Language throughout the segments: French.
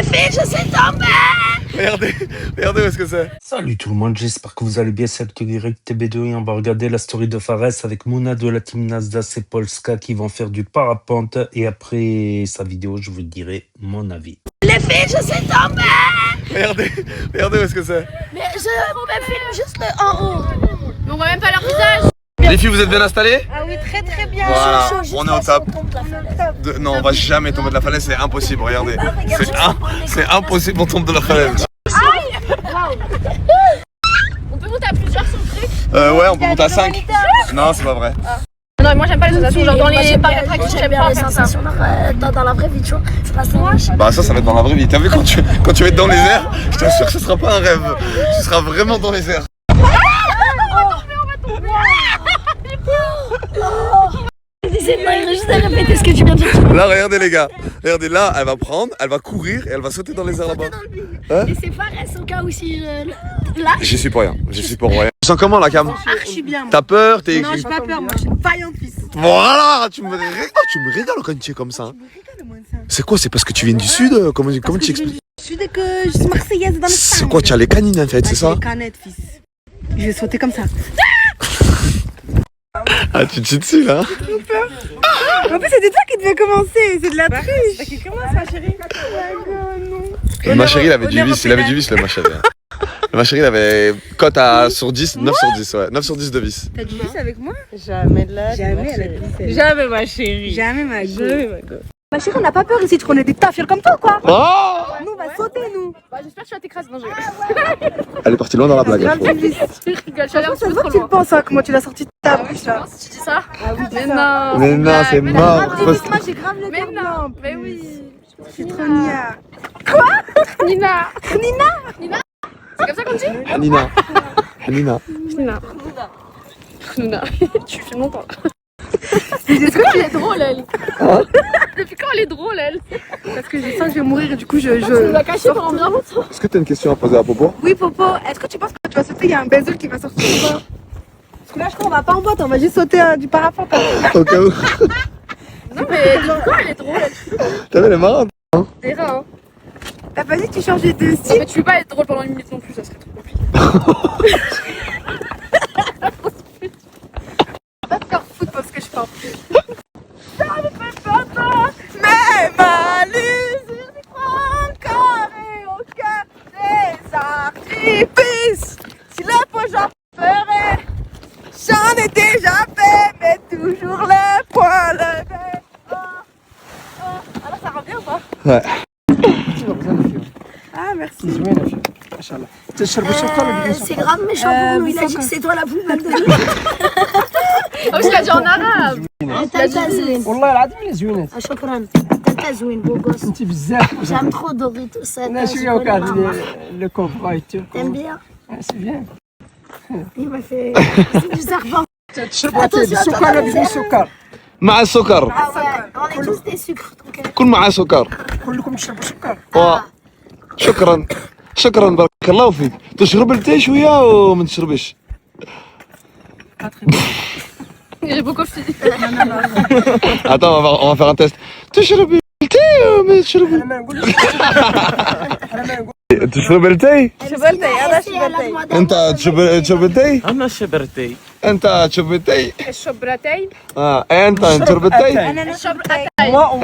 Les filles, je suis tombée. Regardez, regardez où est-ce que c'est. Salut tout le monde, j'espère que vous allez bien. C'est Direct TB2 et on va regarder la story de Fares avec Mouna de la team Nasdaq et Polska qui vont faire du parapente. Et après sa vidéo, je vous dirai mon avis. Les filles, je suis tombée. Regardez, regardez où est-ce que c'est. Mais je me filme juste le en haut. Mais on voit même pas leur visage. Les filles, vous êtes bien installées? Ah oui, très très bien. Voilà, on est au top. top. Non, on va jamais tomber de la falaise, c'est impossible, regardez. C'est impossible, on tombe de la falaise. On peut monter à plusieurs sur le truc. Ouais, on peut monter à 5. Non, c'est pas vrai. Non, mais moi j'aime pas les sensations. Genre dans les parcs d'attractions, j'aime pas les sensations dans la vraie vie, tu vois. C'est pas ça. Bah ça va être dans la vraie vie. T'as vu quand tu vas être dans les airs, je t'assure que ce sera pas un rêve. Tu seras vraiment dans les airs. Juste à répéter ce que tu viens de dire. Là, regardez les gars. Regardez, là, elle va prendre, elle va courir et elle va sauter dans les airs là-bas. Hein? Et c'est Fares au cas où si je... Là. J'y suis pour rien. J'y suis pour rien. Tu sens comment la cam? Archi bien. Moi. T'as peur? T'es... Non, j'ai pas peur. Moi, je suis une vaillante fils. Voilà, tu me régales quand tu es comme ça. C'est quoi? C'est parce que tu viens du sud? Comment tu expliques? Je suis que je suis marseillaise dans le sang. C'est quoi? Tu as les canines en fait, c'est ça? Les canettes, fils. Je vais sauter comme ça. Ah, tu te chies dessus là? En plus, c'était toi qui devais commencer. C'est de la triche. C'est qui commence, ma chérie? Non. Ma chérie, il avait du vice, le ma chérie. Ma chérie, il avait cote sur 10, 9 sur 10, ouais. 9 sur 10 de vis. T'as du vice avec moi? Jamais de la Jamais, elle a dit. Jamais ma chérie. Jamais, ma Jamais gueule. ma gueule. Ma chérie, on n'a pas peur ici. Tu connais des tafioles comme toi, quoi. Oh! Nous, on va sauter, nous. Bah, j'espère que tu vas t'écraser. Non, je Elle est partie loin dans la blague. Grave je crois. du vice. rigole. Je suis allée un Ça petit se peu voit trop que tu le loin. penses, hein, comment tu l'as sorti de ta bouche, là. Tu dis ça? Mais ça. non. Mais non, c'est Mais mort. non. Moi, j'ai grave le Mais cœur blanc. non. Mais oui. Je suis trop nia. Nina. C'est comme ça qu'on dit? Nina. Nina. Nina. Tu fais longtemps. Depuis quand elle est drôle, elle? Depuis quand elle est drôle, elle? Parce que je sens que je vais mourir et du coup, Tu l'as cachée pendant bien longtemps. Est-ce que tu as une question à poser à Popo? Oui, Popo, est-ce que tu penses que tu vas sauter? Il y a un baiser qui va sortir en bas. Parce que là, je crois qu'on va pas en boîte, on va juste sauter du parapente. Au cas où. Non, mais depuis quand elle est drôle, elle? T'as vu, elle est marrante. C'est rare, hein. T'as pas dit que tu changeais de Non, style? mais tu peux pas être drôle pendant une minute non plus, ça serait trop compliqué. Pas te faire foutre parce que je parle plus. Ça me fait pas peur, mais ma lune encore et au cœur des artifices. Si le pot j'en ferais, j'en ai déjà fait, mais toujours le point levé. Oh, oh. Alors ça revient ou pas? Ouais. Ah merci. C'est grave méchant pour nous. Il a dit que c'est toi la plus belle de nous. Ah oui, je l'ai dit en arabe. Tata Zouine. والله العظيم اللي زوينات Shukran. Tata Zouine, beau gosse. انت بزاف J'aime trop Doritos. Ça, انا je شويه connais وكاد maman. لو كوفراي T'aimes bien? سي بيان Il m'a fait du serpent. تشرب اتاي بالسكر ولا بدون سكر مع السكر. Ah ouais, on est tous des sucres. Donc, كل مع سكر. كلكم تشربوا سكر شكرا. شكرا بارك الله فيك. تشرب التاي شويه وما تشربش. J'ai beaucoup fini. Attends, on va faire un test. تشرب التاي وما تشرب. انا ما نقولش انا ما نقول تشرب التاي؟ انت تشرب التاي؟ أنا شبرتي. انت تشرب التاي؟ الشبرتين. انت تشرب التاي؟ الشبرتين.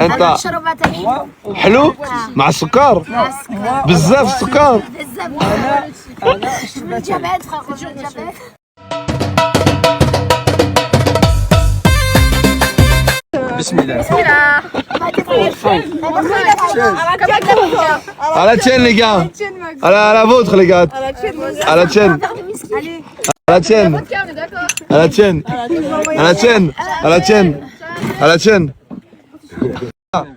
انت شرب أتاي. حلو مع السكر بزاف السكر. Je veux le diabète, frère. Je veux le diabète. بسم الله Là. À la tienne les gars. À la vôtre les gars. À la tienne. À la tienne. Vodka, on est d'accord. À la tienne. À la tienne. À la tienne. À la tienne.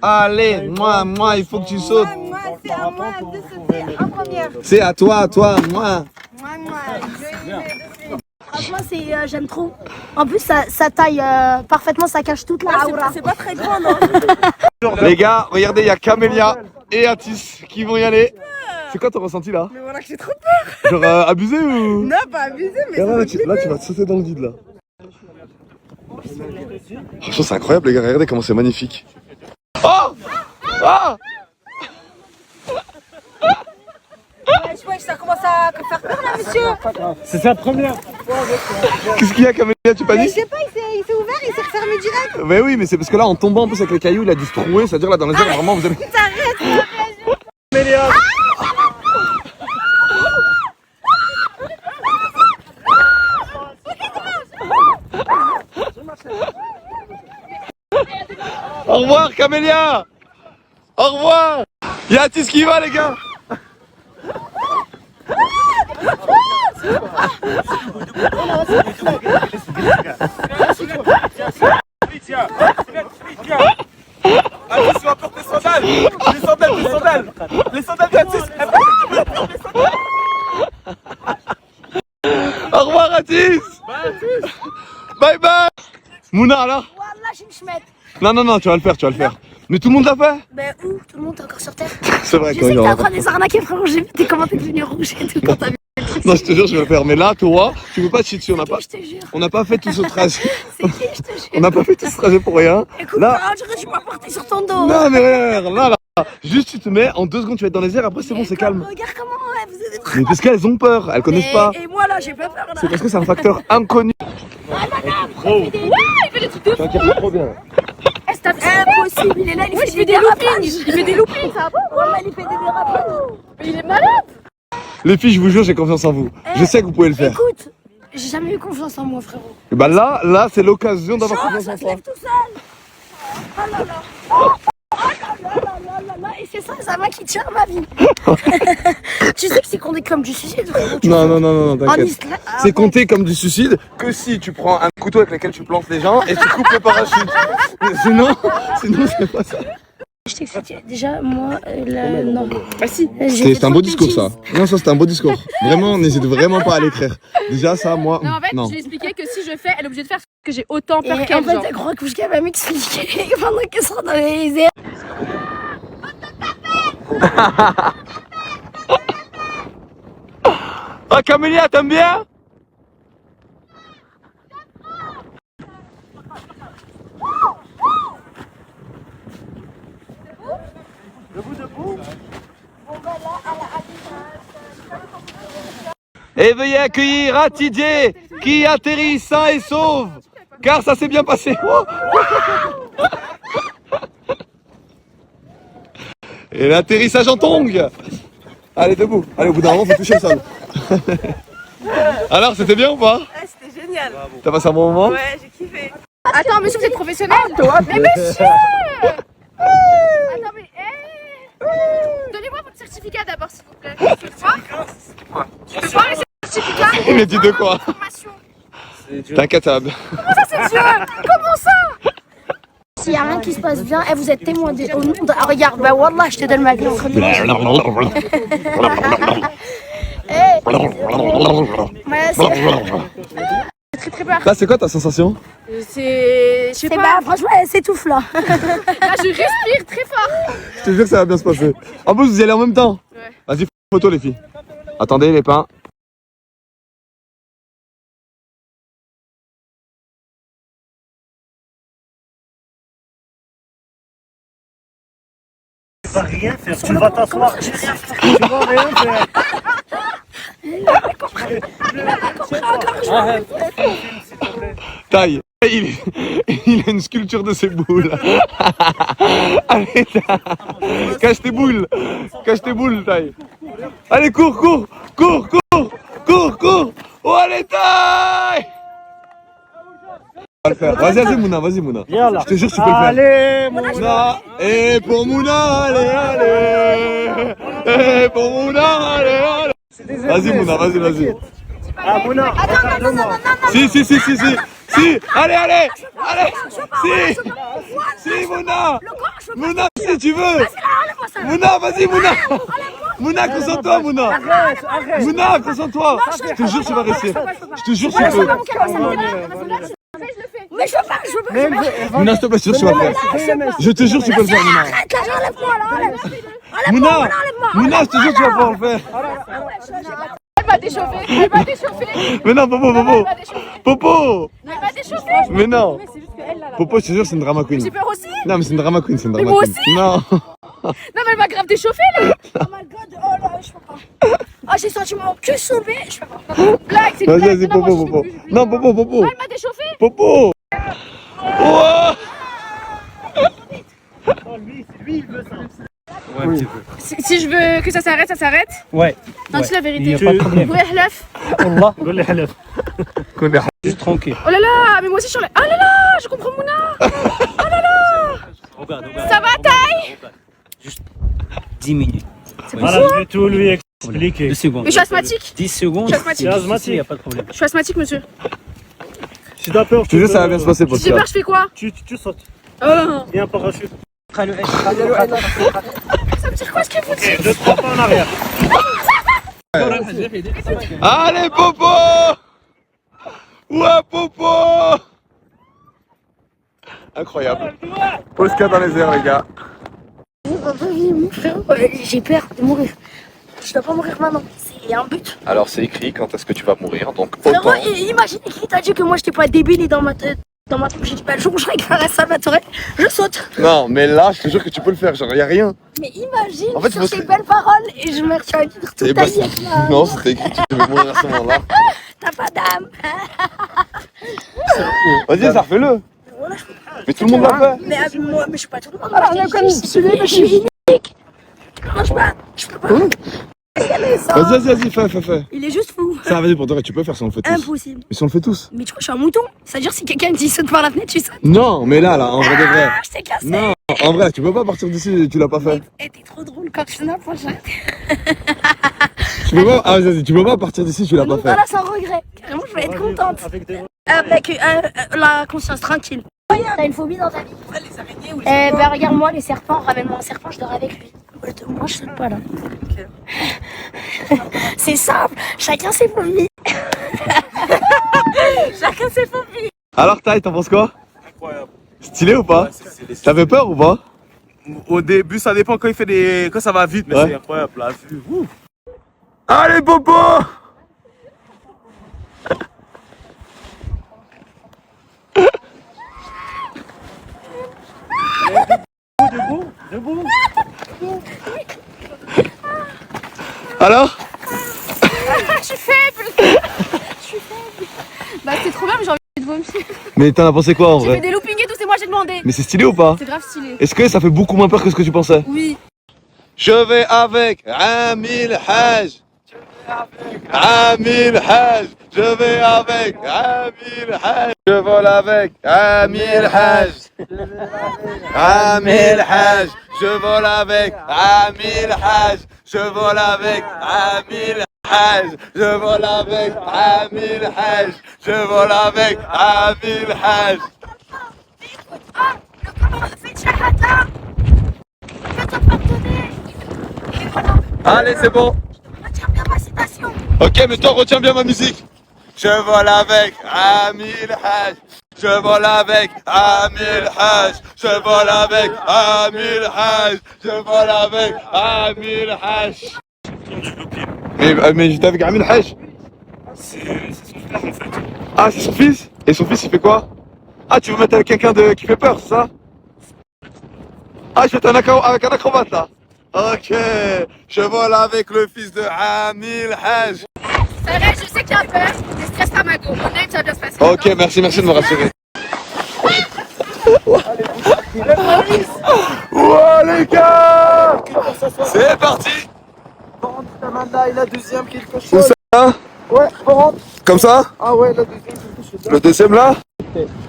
Allez, moi, il faut que tu sautes. Moi, c'est à moi de sauter en première. C'est à toi, moi. Moi, je vais Franchement, j'aime trop. En plus, ça taille parfaitement, ça cache toute la aura. C'est pas très grand, non? Les gars, regardez, il y a Camélia et Atis qui vont y aller. C'est quoi ton ressenti là? Mais voilà que j'ai trop peur. Genre abusé ou? Non, pas abusé, mais Là, tu vas te sauter dans le vide là. Franchement, c'est incroyable les gars, regardez comment c'est magnifique. Oh! Ah! Ouais, ça commence à faire peur là, monsieur. C'est sa première. Qu'est-ce qu'il y a, Camélia? Tu Mais paniques? je sais pas, il s'est ouvert, il s'est refermé direct. Mais oui, mais c'est parce que là, en tombant en plus avec les cailloux, il a dû se trouer. C'est-à-dire là, dans les airs, vraiment, vous avez. T'arrêtes. Camélia. Au revoir, Camélia. Au revoir. Il y a Atis qui va, les gars. Attention, apporte les sandales. Les sandales d'Atis. Au revoir, Atis. Bye bye. Mouna, alors? Wallah, j'ai une chmette. Non, tu vas le faire, Mais tout le monde l'a fait? Ben où? Tout le monde est encore sur terre. C'est vrai, Je quand sais il y que t'es aura en train de les arnaquer, frérot. J'ai vu tes commentaires devenus rouges et tout quand t'as vu. Non, je te jure, je vais le faire. Mais là, toi, tu veux pas te chier dessus. Je te jure. On n'a pas fait tout ce trajet. C'est qui, je te jure. On n'a pas fait tout ce trajet pour rien. Écoute, Là. je vais porter sur ton dos. Non, mais regarde, là. Juste, tu te mets, en 2 secondes, tu vas être dans les airs. Après, c'est bon, c'est calme. Regarde comment vous êtes trop. Mais parce qu'elles ont peur, elles connaissent pas. Et moi là, j'ai pas peur là. C'est parce que c'est un facteur inconnu. Ouais, il fait des trucs de fou. Trop bien. C'est impossible, il est là, il fait des dérapages. Il fait des loopings, ça va pas? Wallah, il fait des dérapages. Mais il est malade. Les filles, je vous jure, j'ai confiance en vous. Je sais que vous pouvez le faire. Écoute, j'ai jamais eu confiance en moi, frérot. Et bah là, c'est l'occasion d'avoir Oh, confiance ça en se toi. lève tout seul. Oh là là. Oh là là là là là. Et c'est ça va qui tient ma vie. Tu sais que c'est compté comme du suicide, frérot. Non, En t'inquiète. Islam. C'est compté comme du suicide que si tu prends un couteau avec lequel tu plantes les gens et tu coupes le parachute. Mais sinon, c'est pas ça. Je t'explique. Déjà, moi, non. Ah si. C'est un beau discours, ça. Non, ça, c'est un beau discours. Vraiment, n'hésite vraiment pas à l'écrire. Déjà, ça, moi, Non, en fait, non. je lui ai expliqué que si je fais, elle est obligée de faire que j'ai autant peur Et qu'elle. en fait, genre. elle croit que je va m'expliquer pendant qu'elle sera dans les airs. Ah, Camélia, t'aimes bien? Et veuillez accueillir Atidier qui atterrit sain et sauf, car ça s'est bien passé. Et l'atterrissage en tongue. Allez, debout. Allez, au bout d'un moment, faut toucher le sol. Alors, c'était bien ou pas? Ouais, c'était génial. T'as passé un bon moment? Ouais, j'ai kiffé. Attends, monsieur, vous êtes professionnel? Mais monsieur! Attends, mais. Donnez-moi votre certificat d'abord, s'il vous plaît. Quoi? Tu peux pas les certificats? Mais dis de quoi? Formation. T'inquiète, ça va bien. Ça, c'est Dieu! Comment ça? S'il y a rien qui se passe bien, vous êtes témoin de. Ah, regarde, bah Wallah, je te donne ma vie entre les mains. Ouais, c'est Très peur. Là, c'est quoi ta sensation? Je sais pas. bah, franchement, elle s'étouffe là. Là, je respire très fort. Je te jure que ça va bien se passer. En plus, vous y allez en même temps. Ouais. Vas-y, photo, les filles. Attendez, les pains. Tu vas rien faire, tu vas t'asseoir. Tu vas rien faire. Arrête. Taille. Il a une sculpture de ses boules. Allez, cache tes boules. Cache tes boules, Taille. Allez, cours. Oh, allez, Taille. On va le faire. Vas-y, Mouna. Viens là. Je te jure, tu peux le faire. Allez, mon Mouna. Et pour Mouna, allez. Et pour Mouna, allez. Vas-y, Mouna, vas-y. Ah, Mouna. Si, allez, si, Mouna, si tu veux, Mouna, vas-y, Mouna, concentre-toi, Mouna, je te jure, tu vas réussir, je te jure, tu peux, Mais je veux pas. Mouna, s'il te plaît, je te jure, tu vas le faire, je te jure, tu peux le faire, Mouna, Arrête là, enlève-moi là, Mouna, je te jure, tu vas pouvoir le faire, Elle va déchauffer. mais non, Popo, Elle va déchauffer. mais non, Popo, je te jure, c'est une drama queen, J'ai peur aussi. non, mais c'est une drama queen, moi aussi. non, Non, mais elle va grave déchauffer là. Oh my god, oh là, je peux pas. Oh, j'ai senti mon cul sauvé. Je fais pas. Blague, c'est une Vas-y, blague. vas-y, Non, moi, popo, je peux popo. plus, je peux plus. Non, popo, popo. Ah, elle m'a déchauffé. Popo. Ouah. Oh, lui, il veut ça. Ouais, un petit peu. Si je veux que ça s'arrête, ça s'arrête. Ouais. Non, dis la Il vérité. n'y a pas de problème. Ouais, l'œuf. Allah, قول لي حلف. Connais. Juste tranquille. Oh là là, mais moi aussi je suis en Oh là là, je comprends Mouna. Regarde. Ça va, taille? 10 minutes. Voilà, je vais tout lui expliquer. 2 secondes. Mais je suis asthmatique. 10 secondes. Je suis asthmatique. C'est asthmatique. Il n'y a pas de problème. Je suis asthmatique, monsieur. Si t'as peur, Je te jure, ça va bien se passer, Si j'ai peur, je fais quoi? Tu sautes. Oh. Il y a un parachute. Ça veut dire quoi ce qu'il faut dire? 2-3 pas en arrière. Allez, Popo. Ouais, Popo. Incroyable. Oscar dans les airs, les gars. J'ai peur de mourir. Je dois pas mourir maintenant. C'est un but. Alors, c'est écrit quand est-ce que tu vas mourir, donc Frérot, autant... imagine qui t'a dit que moi j'étais pas débile et dans ma tête. Dans ma tête, j'ai dit, bah, le jour où je regarde Salvatore, je saute. Non, mais là, je te jure que tu peux le faire, genre, y a rien. Mais imagine En fait, sur faut- ces belles paroles et je me retiens à dire Eh toute ben, ta vie avec ma... non, c'était écrit que tu devais mourir à ce moment-là. T'as pas d'âme. Vas-y, ça refais-le. Mais tout le monde l'a fait. Mais moi, mais je suis pas tout le monde. Je suis unique. Non, je peux pas. Vas-y, fais. Il est juste fou. Ça, vas-y, pour toi, tu peux faire si on le fait tous. Impossible. Mais si on le fait tous. Mais tu crois que je suis un mouton? Ça veut dire si quelqu'un me dit saute par la fenêtre, tu sautes. Non, mais là, en vrai de vrai. Ah, je t'ai cassé. Non, en vrai, tu peux pas partir d'ici, tu l'as pas fait. Et t'es trop drôle quand tu n'as pas fait. Tu peux pas, ah, vas-y, tu peux pas partir d'ici, tu l'as pas fait. Voilà, sans regret. Carrément, je vais être contente. Avec des... Avec la conscience tranquille. T'as une phobie dans ta vie? Les araignées ou les ben regarde-moi, les serpents, ramène-moi un serpent, je dors avec lui. Moi, je saute pas là. C'est simple, chacun ses phobies. Chacun ses phobies. Alors, Taï, t'en penses quoi? Incroyable. Stylé ou pas? T'avais peur ou pas? Au début, ça dépend quand il fait des. Quand ça va vite, mais Ouais. c'est incroyable. La vue. Ouh. Allez, Popo! Debout. Alors? Je suis faible. Bah, c'est trop bien, mais j'ai envie de vomir. Mais t'en as pensé quoi en J'ai fait vrai? des loopings et tout, c'est moi, j'ai demandé. Mais c'est stylé ou pas? C'est grave stylé. Est-ce que ça fait beaucoup moins peur que ce que tu pensais? Oui. Je vais avec Amil Haj. Amil Haj. Je vais avec Amil Haj. Je vole avec Amil Haj. Amil Haj. Je vole avec Amil Haj. Je vole avec Amil Haj. Je vole avec Amil Haj. Je vole avec Amil Haj. Ah, le comment fait Shahada. Fais-toi pardonner. Et voilà, Allez, c'est bon. retiens bien ma citation. Ok, mais toi, retiens bien ma musique. Je vole avec Amil Haj. Je vole avec Amil Haj. Je vole avec Amil Haj. Je vole avec Amil Haj. Mais j'étais avec Amil Haj. C'est son frère en fait. Ah, c'est son fils? Et son fils, il fait quoi? Ah, tu veux mettre avec quelqu'un qui fait peur, c'est ça? Ah, je vais être avec un acrobate là. Ok, je vole avec le fils de Amil Haj. Ça va, je sais que t'as peur. Ne stresse pas, Mago. Mon œil, ça va bien se passer. Ok, merci de me rassurer. Ouah les gars! C'est parti! Il a deuxième quelque Où chose. ça? Ouais, rentre. Comme ça? Ah ouais, la deuxième quelque chose. Le deuxième là?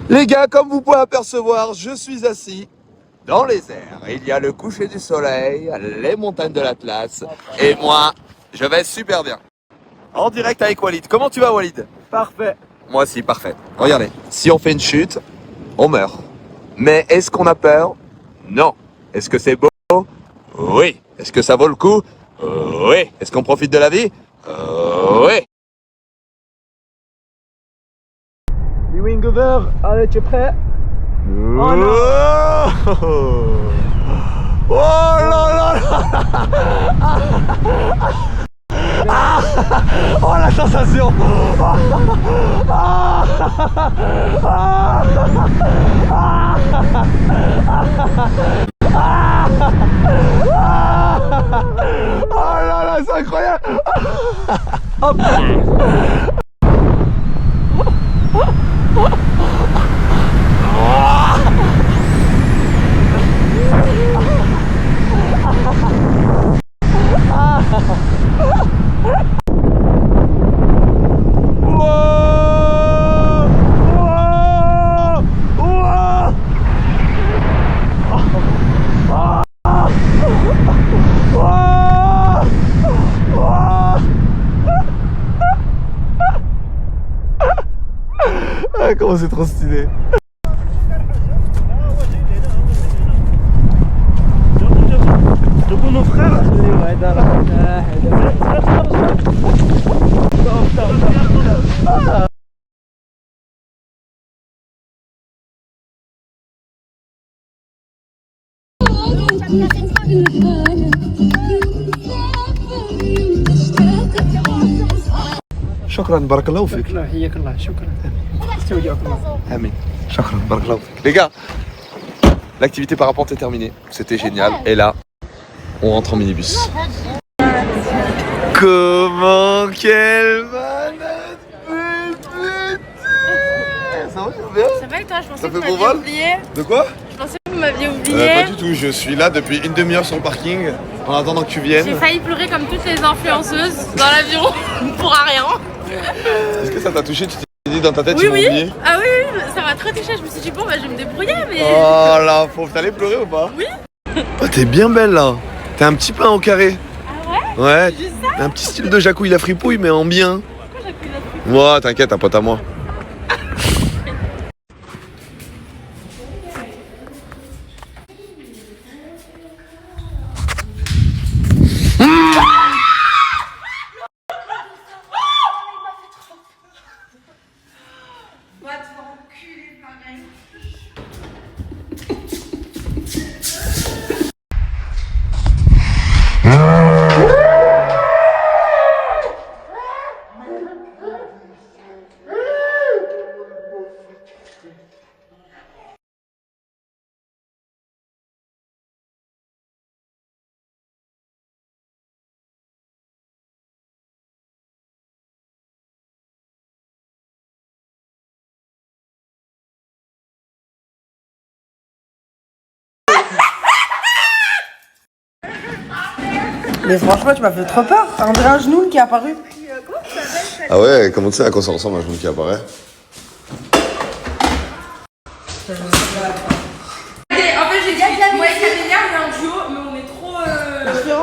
Les gars, comme vous pouvez apercevoir, je suis assis dans les airs. Il y a le coucher du soleil, les montagnes de l'Atlas, et moi, je vais super bien. En direct avec Walid. Comment tu vas, Walid? Parfait. Moi aussi, parfait. Regardez, si on fait une chute, on meurt. Mais est-ce qu'on a peur? Non. Est-ce que c'est beau? Oui. Est-ce que ça vaut le coup? Oui. Est-ce qu'on profite de la vie? Oui. Les wing over. Allez, tu es prêt? Oh non! Oh là là! Oh la sensation! Oh là là! là, c'est incroyable. Hop. Ah, comment c'est trop stylé. De mon frère. شكرا بارك الله فيك. حياك الله شكرا. استودعكم الله. Amen. شكرا بارك الله فيك. Les gars, l'activité parapente est terminée. C'était génial. Et là, on rentre en minibus. Comment quelle malade. Ça va bien? Ça va et toi? Je pensais Ça que fait vous bon m'aviez vol? oublié. De quoi? Je pensais que vous m'aviez oublié. Pas du tout, je suis là depuis une demi-heure sur le parking en attendant que tu viennes. J'ai failli pleurer comme toutes les influenceuses dans l'avion pour rien. Est-ce que ça t'a touché? Tu t'es dit dans ta tête, Oui, tu m'as oui. oublié? Ah oui, oui, ça m'a trop touché. Je me suis dit, bon, bah, je vais me débrouiller, mais. Oh la pauvre, t'allais pleurer ou pas? Oui. Oh, t'es bien belle là. T'es un petit pain au carré. Ah ouais? Ouais. Juste ça? T'as un petit style de Jacouille la fripouille, mais en bien. Pourquoi j'ai pris la fripouille? Ouais, t'inquiète, un pote à moi. Mais franchement, tu m'as fait trop peur. On dirait un genou qui est apparu. Ah ouais, comment tu sais à quoi ça ressemble un genou qui apparaît? En fait, j'ai dit, moi et Camélia, on est en duo, mais on est trop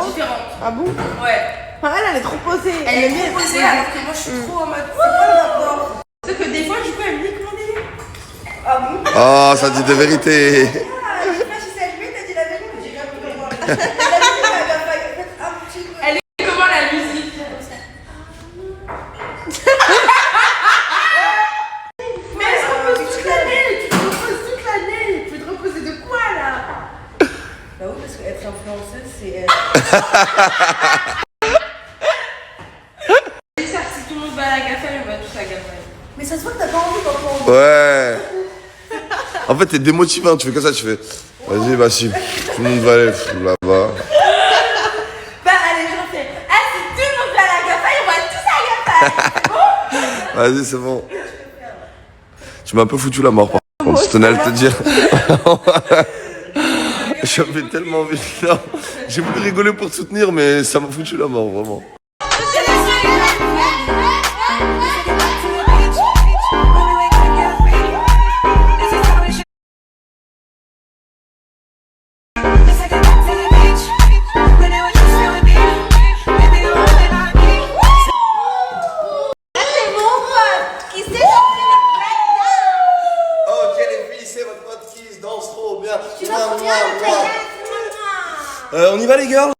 différentes. Ah bon? Ouais. Ah, elle est trop posée. Elle est trop posée, alors que moi, je suis trop en mode. C'est quoi le rapport? C'est que des fois, du coup, elle me dit comment délire. Ah bon? Oh, ça dit de vérité. Ah, je sais pas si c'est allumé, t'as dit la vérité. J'ai rien pu voir. Elle est comment la musique? Mais elle se repose toute l'année. Tu te reposes toute l'année. Tu peux te reposer de quoi là? Bah oui, parce qu'être influenceuse, c'est. Si tout le monde va à la GAFA, on va tous à la GAFA. Mais ça se voit que t'as pas envie d'entendre. Ouais. En fait, t'es démotivant, tu fais que ça, tu fais. Vas-y, bah si, tout le monde va aller là-bas. Bah allez, j'en fais. Ah, si tout le monde va à la GAFA, on va tous à la GAFA. Vas-y, c'est bon. Tu m'as un peu foutu la mort, par contre, je tenais à le te dire. J'avais tellement envie de là. J'ai voulu rigoler pour te soutenir, mais ça m'a foutu la mort, vraiment. On y va les gars?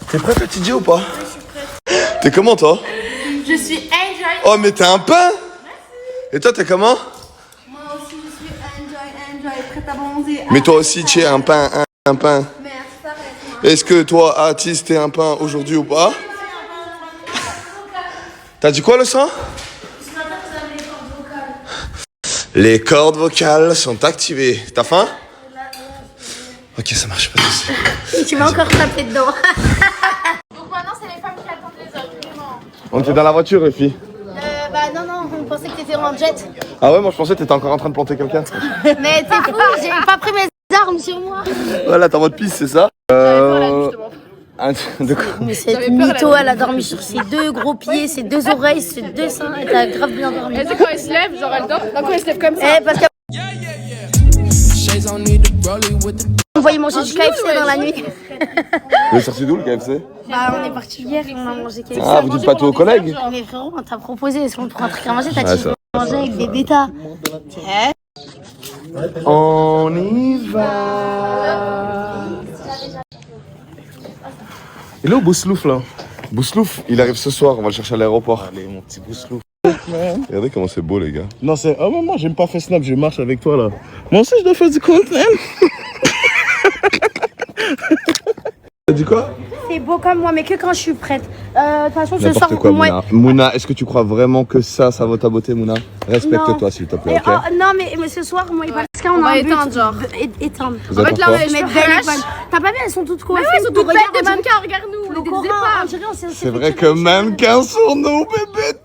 T'es prête la petite J ou pas? Oui, je suis prête. T'es comment toi? Je suis enjoy. Oh mais t'es un pain? Et toi t'es comment? Moi aussi, je suis enjoy, prête à bronzer. Mais toi aussi tu es un pain, un pain. Merde, t'arrêtes, moi. Est-ce que toi, Atis, t'es un pain aujourd'hui ou pas? T'as dit quoi le sang? Les cordes vocales sont activées. T'as faim? Ok, ça marche pas. Tu m'as encore tapé dedans. Donc maintenant, On était dans la voiture, les filles. Bah non, on pensait que t'étais en jet. Ah ouais, moi je pensais que t'étais encore en train de planter quelqu'un. Mais t'es fou, j'ai pas pris mes armes sur moi. Voilà, t'es en mode piste, c'est ça De quoi? Mais cette mytho, elle a dormi sur ses deux gros pieds, ses deux oreilles, ses deux seins. Elle a grave bien dormi. Et c'est quand elle se lève, genre elle dort. Non, quand elle se lève comme ça. Eh, parce que... On voyait manger du KFC dans la nuit. Vous êtes sorti d'où le KFC? Bah on est parti hier, on a mangé KFC. Ah, vous dites pas tout aux collègues? Mais frérot, on t'a proposé, est-ce qu'on te prend un truc à manger? T'as Ouais, dit ça. manger avec des bêtas. On y va. Il est où Bouslouf là? Bouslouf, il arrive ce soir, on va le chercher à l'aéroport. Allez, mon petit Bouslouf. Regardez comment c'est beau les gars. Non, c'est. Oh, moi, j'aime pas faire snap, je marche avec toi là. Moi aussi, je dois faire du content. T'as dit quoi? C'est beau comme moi, mais que quand je suis prête. De toute façon, ce soir, N'importe quoi, moi... Mouna. Mouna, est-ce que tu crois vraiment que ça vaut ta beauté, Mouna? Respecte-toi s'il te plaît, ok? non, mais ce soir, moi et Pascal, on va a un éteindre, but genre. Éteindre. Vous êtes là, en on quoi? est- Mettre Je belle crache. et bonne. T'as pas vu, elles sont toutes coiffées. Ouais, elles sont toutes belles, Regarde, des même mannequins, regarde-nous, on le est des Coran, épaves. on dirait, on s'est C'est vrai que mannequins sont nos bébés.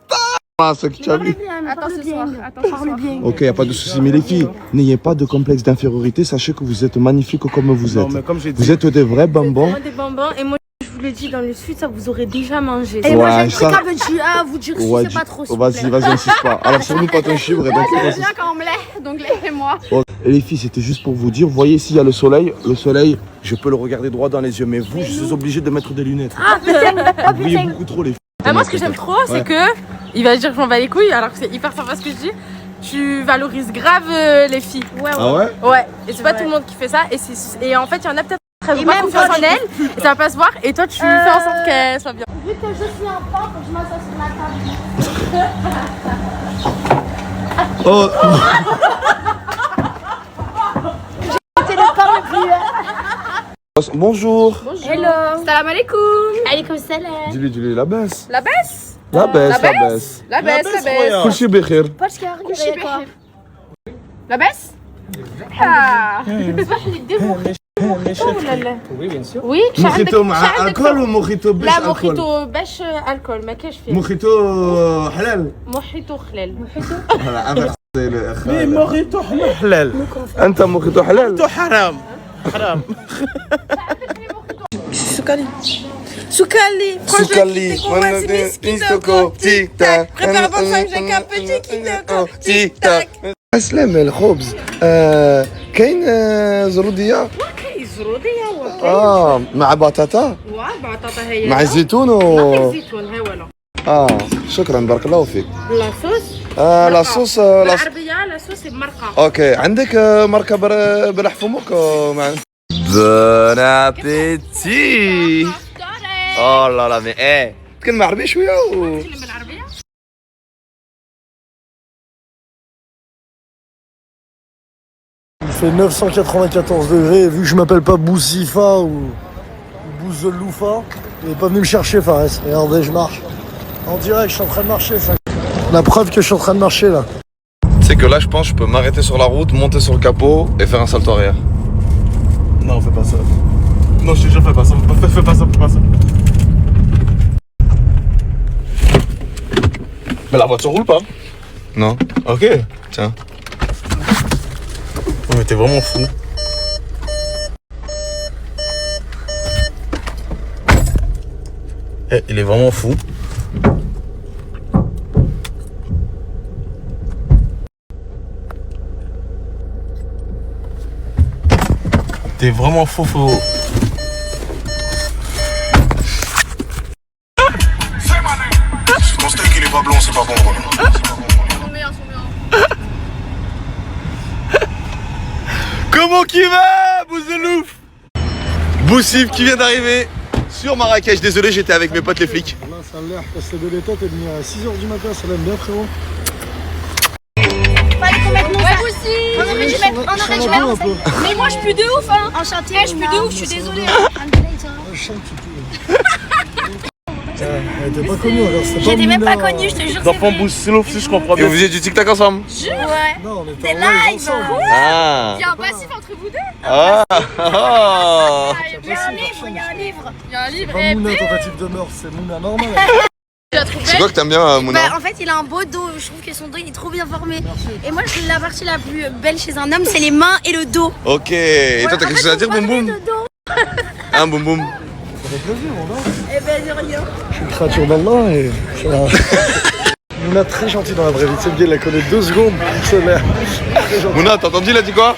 Ah, ce que tu as vu. Attends ce soir, attends ce soir. Ok, y a pas de souci, mais les filles, n'ayez pas de complexe d'infériorité. Sachez que vous êtes magnifiques comme vous Non, êtes. mais comme j'ai dit. Vous êtes des vrais bonbons. Des bonbons et moi je vous le dis dans le sud ça vous aurez déjà mangé. Et moi, j'ai Ouais, un truc ça- à vous dire si Ouais, c'est pas trop. s'il vous vas-y, plaît. vas-y, insiste pas. Alors sur nous, pas ton chibre et donc. J'aime bien quand on me lève, donc lève-moi. Et les filles, c'était juste pour vous dire, voyez ici, il y a le soleil. Le soleil, je peux le regarder droit dans les yeux, mais vous, je suis obligé de mettre des lunettes. Vous brillez beaucoup trop, les filles. Ah, moi ce que j'aime trop c'est que il va dire que j'en bats les couilles alors que c'est hyper sympa ce que je dis. Tu valorises grave les filles. Ah ouais? Ouais. Et c'est pas tout le monde qui fait ça et en fait il y en a peut-être qui ont Et pas même confiance toi, en elles et ça va pas se voir et toi tu fais en sorte qu'elles soient bien. Vu que je suis un pan, faut que je m'assoie sur la table. Oh, C'est le pain le plus. bonjour. Hello. Salam alaikum. Allez, comme ça, là. Dis-lui, la baisse. La baisse. La baisse, la baisse. La baisse, la baisse. Kul shi bikhir. Pascal, regardez quoi. La baisse. Ah. Oui, Mojito مع alcool ou mojito بش لا alcool? موخيتو باش الكول ما كاش فيه Mojito halal. موخيتو خلال Voilà, inversez le Mais Morito halal. أنت mojito halal. Morito haram. Haram. Soukali Soukali Soukali, Instaco, tic tac. Prépare votre femme, j'ai qu'un petit Kitoko, tic tac. أسلم الخبز كاين زرودية زرودية مع بطاطا بطاطا هي مع الزيتون زيتون هاي ولا شكرا بارك الله فيك لا صوص لا صوص لا بالعربية لا صوص بمرقة اوكي عندك ماركة بلحفمك مع بون ابيتي Oh là là, mais hé, تتكلم عربي شوية و... بالعربية Il fait 994 degrés, vu que je m'appelle pas Boussifa ou Bouzeloufa, il est pas venu me chercher Fares. Regardez, je marche. En direct, je suis en train de marcher, ça. La preuve que je suis en train de marcher là. C'est que là, je pense que je peux m'arrêter sur la route, monter sur le capot et faire un salto arrière. Non, fais pas ça. Non, je te jure, fais pas ça. Fais pas ça, fais pas ça. Mais la voiture roule pas. Non? Ok. Tiens. Oh, mais t'es vraiment fou. Eh, il est vraiment fou. T'es vraiment fou, fou. Ton steak il est pas blanc, c'est pas bon. Comment qui va, Bouzelouf? Boussif qui vient d'arriver sur Marrakech. Désolé, j'étais avec mes potes les flics. Là, ça a l'air passé de l'état, t'es venu à 6h du matin, ça l'aime bien, frérot. Fallait qu'on mette nos Ouais, sacs. vous aussi. On aurait dû mettre, on aurait dû mettre nos sacs. Mais moi je pue de ouf hein. Enchanté. Eh, je pue de ouf, je suis désolée. Je sens que tu peux. Elle était pas connue alors, c'était pas J'étais même pas Mouna. connue, je te jure. D'enfant Bousselouf, si je comprends Et bien. vous faisiez du tic-tac ensemble? Ouais. Non, on était T'es en live live. ensemble. Ah. Il y a un passif entre vous deux. Ah. Ah. Il y a un livre, il y a un livre. Il y a un livre. Pas Eh, Mouna, tentative de meurtre, c'est Mouna normal. C'est quoi que t'aimes bien, Mouna? Bah, en fait, il a un beau dos. Je trouve que son dos il est trop bien formé. Et moi, la partie la plus belle chez un homme, c'est les mains et le dos. Ok. Et toi, t'as quelque chose à dire, Boum Boum? Hein, Boum Boum? Ça fait plaisir, Mouna. Eh ben, de rien. Je suis une créature d'Allah et. Mouna très gentil dans la vraie vie. Tu sais, il la connaît 2 secondes. C'est l'air. Mouna, t'as entendu, il a dit quoi?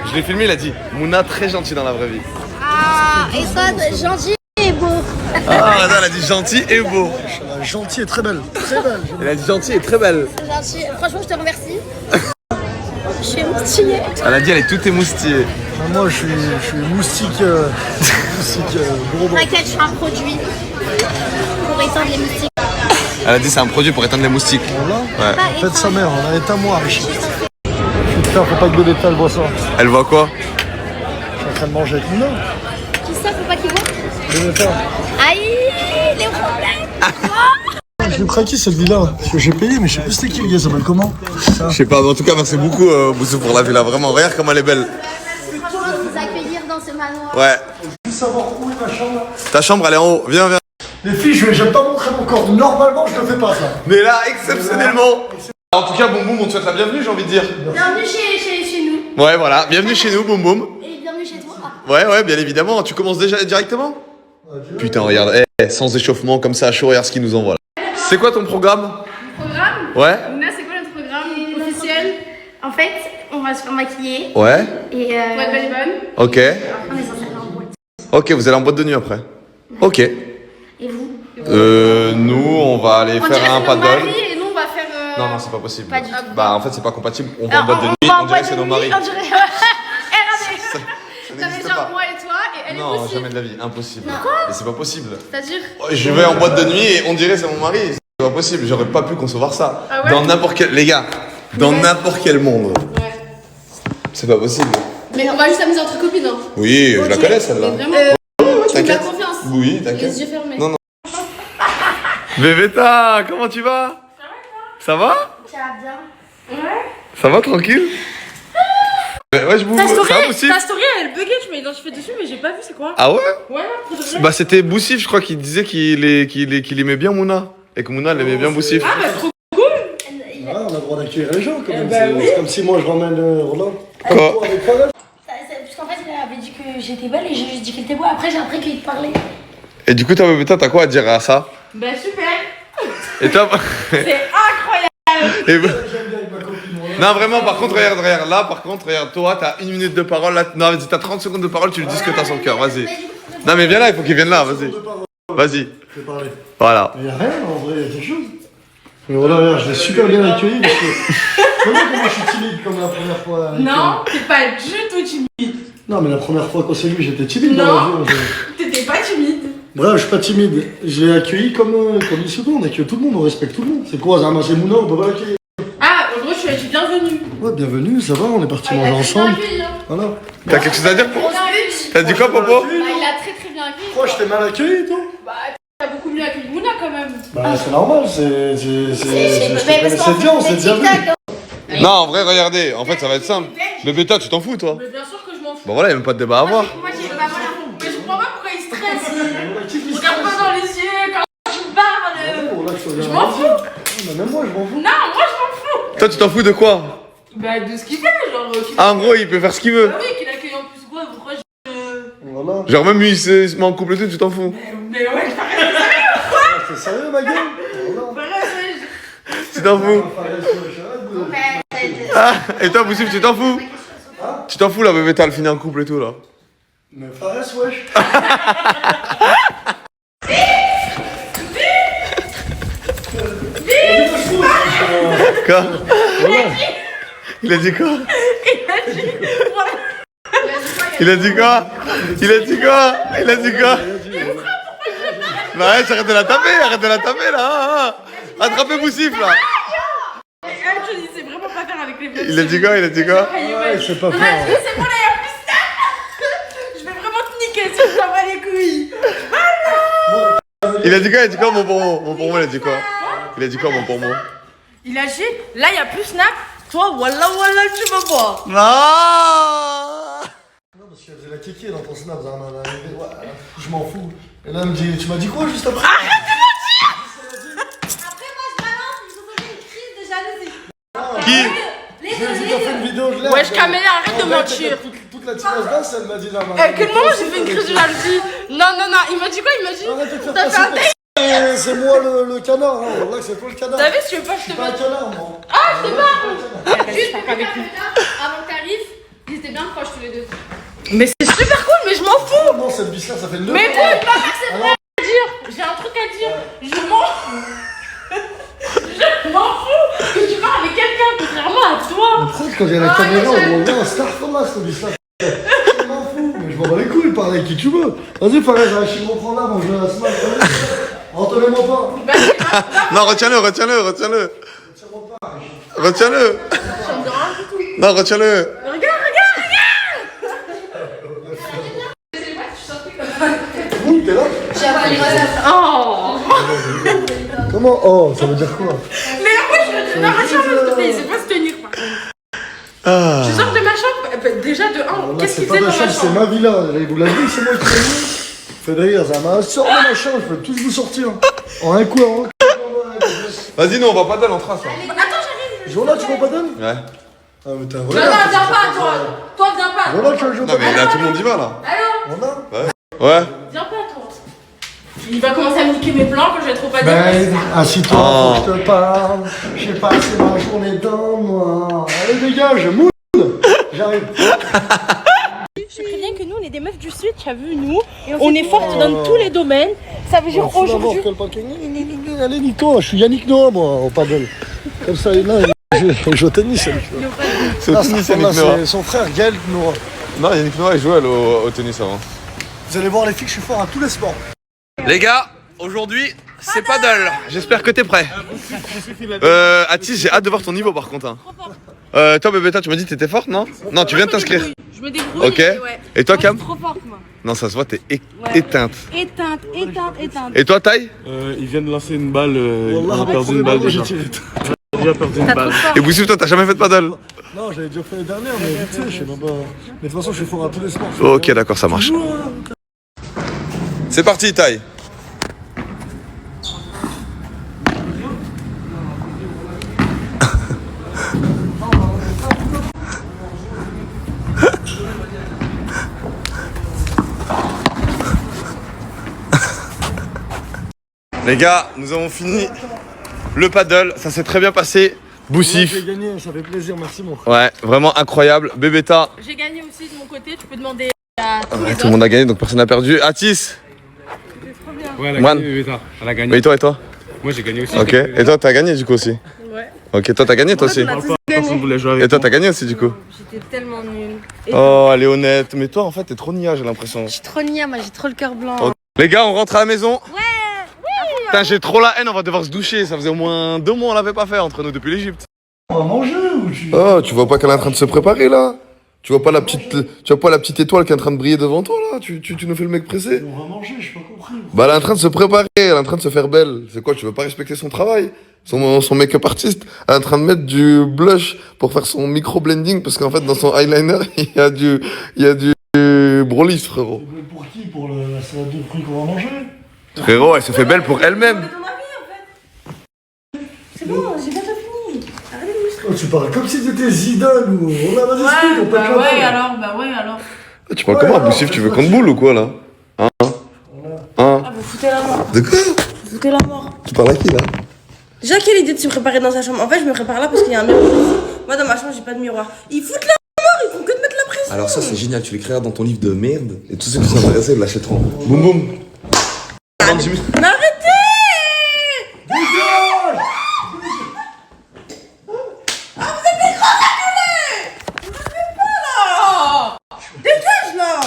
Je l'ai filmé, il a dit Mouna très gentil dans la vraie vie. Ah, et ça, gentil et beau. Ah, non, elle a dit gentil et beau. Gentille et très belle. Très belle. Elle a dit gentil et très belle. Gentil. Franchement, je te remercie. Je suis moustillée. Elle a dit elle est toute émoustillée. Moi, je suis moustique. Moustique gros bon. T'inquiète, je suis un produit pour éteindre les moustiques. Elle a dit c'est un produit pour éteindre les moustiques. Voilà. Ouais. Faites sa mère, on a éteint moi, Richie. Putain, faut pas que Bébéta elle voit ça. Elle voit quoi? Je suis en train de manger avec Mouna. Qui ça, faut pas qu'il voit? Bébéta. Aïe, les problèmes. Je l'ai craqué cette villa. Parce que j'ai payé, mais je sais plus c'était qui le gars, ça s'appelle comment? Je sais pas, mais en tout cas merci beaucoup Boussou pour la villa. Vraiment, regarde comme elle est belle. Vous accueillir dans ce manoir. Ouais. Je veux savoir où est ma chambre. Ta chambre elle est en haut. Viens, viens. Les filles, j'aime pas montrer mon corps. Normalement, je ne fais pas ça. Mais là, exceptionnellement. En tout cas, Boum Boum, on te souhaite la bienvenue, j'ai envie de dire. Bienvenue chez nous. Ouais, voilà. Bienvenue chez nous, Boum Boum. Et bienvenue chez toi. Ouais, ouais, bien évidemment. Tu commences déjà directement? Putain, regarde, sans échauffement, comme ça à chaud, regarde ce qu'il nous envoie là. C'est quoi ton programme? Programme? Ouais. Mouna, c'est quoi notre programme officiel? En fait, on va se faire maquiller. Ouais. Et Pour être belle et bonne. Ok. après, on est censé aller en boîte. Ok, vous allez en boîte de nuit après. Ok. Et vous? Nous, on va aller On dirait faire un que c'est nos paddle. maris et nous on va faire. Non, non, c'est pas possible. Pas du tout. Bah, en fait, c'est pas compatible. On va en Alors, boîte de nuit, va en on dirait boîte que c'est de nos nuit, maris. On dirait. Ça Ça veut n'existe dire pas. moi et toi et elle est Non, possible. jamais de la vie, impossible. Quoi? Mais c'est pas possible. C'est-à-dire? Je vais en boîte de nuit et on dirait c'est mon mari. C'est pas possible, j'aurais pas pu concevoir ça. Ah ouais? Dans n'importe quel. Les gars, dans n'importe quel monde. Ouais. C'est pas possible. Mais on va juste s'amuser entre copines, hein. Oui, je la connais celle-là. Mais vraiment, tu me fais T'inquiète. confiance. Oui, Les t'inquiète. yeux fermés. Non, non. Bébéta, comment tu vas? Ça va? Tu vas bien? Ouais. Ça va tranquille? Ouais, je vous. Ta story, Ça va aussi? ta story elle buguait, je m'ai identifié dessus mais j'ai pas vu c'est quoi. Ah ouais? Ouais, pour de vrai. Bah c'était Boussif, je crois, qui disait qu'il aimait bien Mouna. Et que Mouna elle aimait bien Boussif. Ah bah trop. Ah, on a le droit d'accueillir les gens quand même. bah C'est oui. c'est comme si moi je ramène Roland. Quoi? Toi, avec Farès. Parce qu'en fait, il avait dit que j'étais belle et j'ai juste dit qu'elle était beau. Après, j'ai appris qu'il te parlait. Et du coup, toi, Bébéta, t'as quoi à dire à ça? Bah super. Et toi? C'est incroyable. Et non, vraiment, par contre, regarde, là, par contre, regarde, toi, t'as 1 minute de parole, là, non, vas-y, t'as 30 secondes de parole, tu lui dis ce que t'as sur le cœur, vas-y. Non, mais viens là, il faut qu'il vienne là, vas-y. Vas-y. Je vais parler. Voilà. Mais y'a rien en vrai, y'a quelque chose. Mais voilà, regarde, je l'ai super bien accueilli parce que. Comment je suis timide comme la première fois avec, Non, t'es pas du tout timide. Non, mais la première fois qu'on s'est vu, j'étais timide dans la Non. vie. T'étais pas timide. Bref, je suis pas timide. Je l'ai accueilli comme il se doit. On accueille tout le monde, on respecte tout le monde. C'est quoi, Zama, c'est Mouna, on peut pas l'accueillir. Ah, en gros, je suis bienvenue. Ouais, bienvenue, ça va, on est parti Ah, il manger a très bien ensemble. accueilli, hein. Voilà. T'as quelque chose à dire pour... On a vu. T'as dit quoi, Popo? Bah, il a très très bien accueilli. Pourquoi je t'ai mal accueilli, toi? Bah, t'as beaucoup mieux accueilli Mouna quand même. Bah, c'est normal, je te connaissais bien, on s'est déjà vu. Non, en vrai, regardez, en fait, ça va être simple. Bébéta, tu t'en fous, toi? Mais bien sûr que je m'en fous. Bon, voilà, y'a même pas de débat à avoir. Moi, j'ai pas voilà. Mais je comprends pas pourquoi il stresse. Il regarde pas dans les yeux quand tu parles. Je m'en fous. Même moi, je m'en fous. Non, moi je m'en fous. Toi, tu t'en fous de quoi? Bah, de ce qu'il fait, genre. Ah, en gros, il peut faire ce qu'il veut. Bah oui, qu'il accueille en plus quoi, pourquoi je. Voilà. Genre, même lui, il se met en couple et tout, tu t'en fous. Mais ouais, C'est sérieux, ma gueule? Voilà. Tu t'en fous. Ah, et toi, Boussif, tu t'en fous? Tu t'en fous, là, Bébéta, elle finit en couple et tout, là. Mais Fares, wesh. Quoi? Il a dit quoi? Il a dit quoi? Il a dit quoi? Il a dit quoi? Bah ouais, arrête de la taper, là. Attrapez Boussif, là. je sais vraiment pas faire avec les bleus. Il a dit quoi? Ouais, c'est pas fort. C'est bon, là, y'a plus ça. Je vais vraiment te niquer si je t'en bats les couilles. Il a dit quoi, mon pourmot? Il a dit quoi? Il a dit quoi, mon pourmot? Il a dit, là, y'a plus Snap. Toi, voilà, tu vas voir. Non. Non, parce qu'elle faisait la kéké dans ton snap, Zama. Ouais, je m'en fous. Et là, elle me dit, tu m'as dit quoi juste après? Arrête de mentir. Qui? J'ai fait une vidéo, je l'ai. Wesh, Camélia, arrête de mentir. Toute la team Asdas, elle m'a dit là. À quel moment j'ai fait une crise de jalousie? Non, il m'a dit quoi? Il m'a dit. Arrête de faire T'as fait un date? C'est moi le canard, hein. Voilà, c'est toi le canard. T'as vu, si tu veux pas, je te Pas un mets. canard, moi. Ah, je te parle. Juste pour avec lui. Avant que t'arrives, ils étaient bien proches tous les deux. Mais c'est super cool, mais je m'en fous. Non, cette biche là, ça fait 9 ans. Mais écoute, ma mère, c'est vrai à dire. J'ai un truc à dire. Je m'en fous que tu parles avec quelqu'un, contrairement à toi. Après, quand il y a la caméra, on voit un star comme là, cette biche là. Je m'en fous, mais je m'en bats les couilles, parle avec qui tu veux. Vas-y, Fares, je reprends là, moi je vais à la semaine. Retenez-moi pas. Non, retiens-le. Retiens-le. Non, retiens-le. Oui, t'es là. Oh. Comment? Oh, ça veut dire quoi? Mais après, non, retiens-le, s'il te plaît, c'est pas se tenir, par contre. Je sors de ma chambre, déjà de 1, qu'est-ce qu'il C'est pas fait de dans ma chambre, c'est chambre? ma villa. Vous l'avez vu, c'est moi qui l'ai vu. Faites rire, ça m'a sorti de ma chambre, je peux tous vous sortir. En un coup, en un coup. Vas-y, nous, on va pas d'aller en trace. Attends, j'arrive. Jola, tu vas pas donner? Ouais. Ah, mais t'es un Non, vrai. viens pas, toi. Toi, viens pas. Jola, tu vas jouer Non, mais là, tout le monde y va, là. Allô? On a? Ouais. Viens pas, toi. Il va commencer à me niquer mes plans quand je vais trop pas dire. Ben, assis-toi, Oh. faut que je te parle. J'ai passé ma journée dans moi. Allez, dégage, moule. J'arrive. Je préviens que nous, on est des meufs du Sud, tu as vu, nous. On est fortes dans tous les domaines. Ça veut dire aujourd'hui. Allez, Nico, je suis Yannick Noah, moi, au paddle. Comme ça, là, je joue au tennis. C'est au tennis, Yannick Noah. C'est son frère, Gaël Noah. Non, Yannick Noah, il jouait au tennis avant. Vous allez voir, les filles, je suis fort à tous les sports. Les gars, aujourd'hui, c'est paddle. J'espère que t'es prêt. Atis, j'ai hâte de voir ton niveau par contre. Hein. Toi, Bébéta, tu m'as dit que t'étais forte, non? Non, tu viens de t'inscrire. Je me débrouille. Ok. Ouais. Et toi, Moi, Cam? je suis trop forte, moi. Non, ça se voit, t'es éteinte. Éteinte. Et toi, Taille? Il vient de lancer une balle, Wallah, il a perdu une balle déjà. j'ai tiré. Il a déjà perdu une balle. Et Boussif, toi, t'as jamais fait de paddle? Non, j'avais déjà fait l'année dernière, mais vite fait, je sais même pas. Mais de toute façon, je suis fort à tous les sports. Ok, d'accord, ça marche. C'est parti, Taille. Les gars, nous avons fini le paddle, ça s'est très bien passé. Boussif. J'ai gagné, ça fait plaisir, merci mon frère. Ouais, vraiment incroyable. Bébéta. J'ai gagné aussi de mon côté, tu peux demander à tous les Ouais, autres. tout le monde a gagné, donc personne n'a perdu. Atis. Ouais, elle a Moine. gagné, Bébéta. Elle a gagné. Et toi? Moi, j'ai gagné aussi. Ok. Et toi, t'as gagné du coup aussi? Ouais. Ok, toi, t'as gagné toi aussi? Personne voulait jouer avec Et toi, t'as gagné aussi du coup? J'étais tellement nulle. Oh, elle est honnête. Mais toi, en fait, t'es trop nia, j'ai l'impression. Je suis trop nia, moi j'ai trop le cœur blanc. Ok. Les gars, on rentre à la maison. Putain, j'ai trop la haine, on va devoir se doucher. Ça faisait au moins 2 mois, on l'avait pas fait entre nous depuis l'Egypte. On va manger ou tu... Oh, tu vois pas qu'elle est en train de se préparer là? Tu vois pas la petite étoile qui est en train de briller devant toi là? Tu nous fais le mec pressé? On va manger, j'ai pas compris. Bah, elle est en train de se préparer, elle est en train de se faire belle. C'est quoi, tu veux pas respecter son travail? Son make-up artiste, elle est en train de mettre du blush pour faire son micro-blending parce qu'en fait, dans son eyeliner, il y a du brolis, frérot. Mais pour qui? Pour la salade de fruits qu'on va manger? Frérot, elle se fait belle pour elle-même. C'est bon, j'ai bientôt fini. Arrêtez de me Oh, tu parles comme si t'étais Zidane ou... On a vas-y, explique, on peut te l'entendre. alors. Tu parles comment, Boussif? Tu veux qu'on te boule ou quoi là? Hein? Ah, vous foutez la mort. De quoi? Vous foutez la mort. Tu parles à qui là? Déjà, quelle idée de se préparer dans sa chambre? En fait, je me prépare là parce qu'il y a un miroir ici. Moi, dans ma chambre, j'ai pas de miroir. Ils foutent la mort, ils font que de mettre la pression. Alors ça c'est génial, tu l'écriras dans ton livre de merde et tous ceux qui sont intéressés l'achèteront. Boum boum. Mais arrêtez! Dégage là.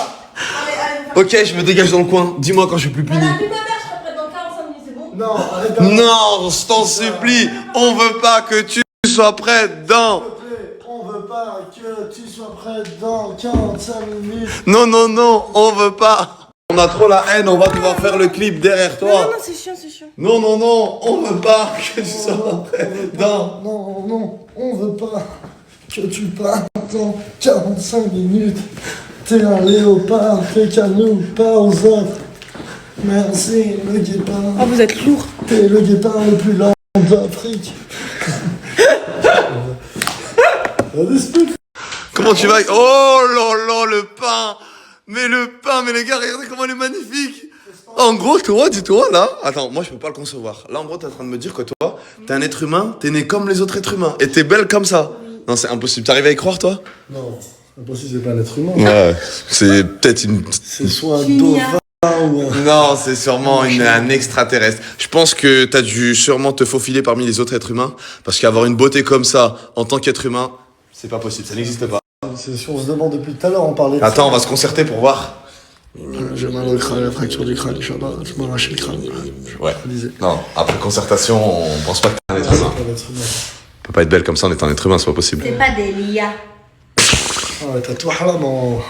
Ok, je me dégage dans le coin. Dis-moi quand je suis plus puni. La vie de ta mère, je serai prête dans 45 minutes, c'est bon? Non, arrête d'arrêter. Non, je t'en supplie. On veut pas que tu sois prêt dans. S'il te plaît, on veut pas que tu sois prêt dans 45 minutes. Non, non, non, on veut pas. On a trop la haine, on va devoir faire le clip derrière Non, toi. non, c'est chiant, c'est chiant. Non, non, non, on veut pas que tu sois prêt dans. Non, non, on veut pas que tu partes dans 45 minutes. T'es un léopard, t'es qu'à nous, pas aux autres. Merci, le guépard. Ah, vous êtes lourd. T'es le guépard le plus lent d'Afrique. Comment tu vas? Oh là là, le pain! Mais le pain, mais les gars, regardez comment il est magnifique! En gros, toi, dis-toi, là, attends, moi je peux pas le concevoir. Là, en gros, t'es en train de me dire que toi, t'es un être humain, t'es né comme les autres êtres humains, et t'es belle comme ça. Non, c'est impossible. T'arrives à y croire, toi? Non, impossible, c'est pas un être humain. Ouais, c'est peut-être une... C'est soit un dauphin ou un... Non, c'est sûrement un extraterrestre. Je pense que t'as dû sûrement te faufiler parmi les autres êtres humains, parce qu'avoir une beauté comme ça, en tant qu'être humain, c'est pas possible, ça n'existe pas. C'est si on se demande depuis tout à l'heure, on parlait de Attends, on va se concerter pour voir. J'ai mal au crâne, la fracture du crâne, Inch'Allah, je m'en lâche le crâne. Ouais. Non, après concertation, on pense pas que t'es un être humain. On peut pas être belle comme ça en étant un être humain, c'est pas possible. C'est pas des lias. Ah ouais, t'as tout haram en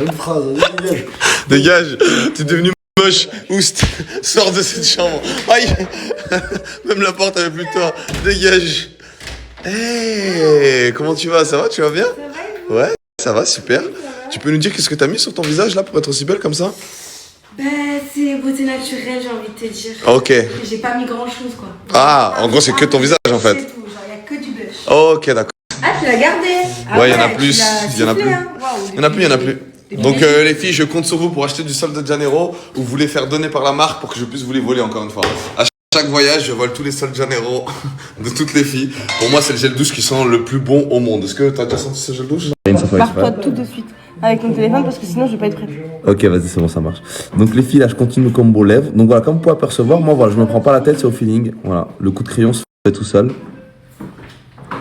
une phrase, dégage. Dégage, t'es devenu moche. Oust, sors de cette chambre. Aïe. Même la porte avait plus de toi. Dégage. Hey, comment tu vas? Ça va? Tu vas bien? Ça va. Ouais, ça va, super. Tu peux nous dire qu'est-ce que t'as mis sur ton visage là pour être aussi belle comme ça? Ben, c'est beauté naturelle, j'ai envie de te dire. Ok. J'ai pas mis grand chose quoi. Ah, en gros, c'est que ton visage en fait. C'est tout, genre, y a que du blush. Ok, d'accord. Ah, tu l'as gardé? Ouais, il y en a plus. Il y en a plus. Il y en a plus, il y en a plus. Donc les filles, je compte sur vous pour acheter du Sol de Janeiro ou vous les faire donner par la marque pour que je puisse vous les voler encore une fois. À chaque voyage, je vole tous les Sol de Janeiro de toutes les filles. Pour moi, c'est le gel douche qui sent le plus bon au monde. Est-ce que t'as déjà senti ce gel douche? Barre-toi tout de suite avec ton téléphone parce que sinon je vais pas être prête. Ok, vas-y, c'est bon, ça marche. Donc les filles, là, je continue le combo lèvres. Donc voilà, comme vous pouvez apercevoir, moi, voilà, je me prends pas la tête, c'est au feeling. Voilà, le coup de crayon se fait tout seul.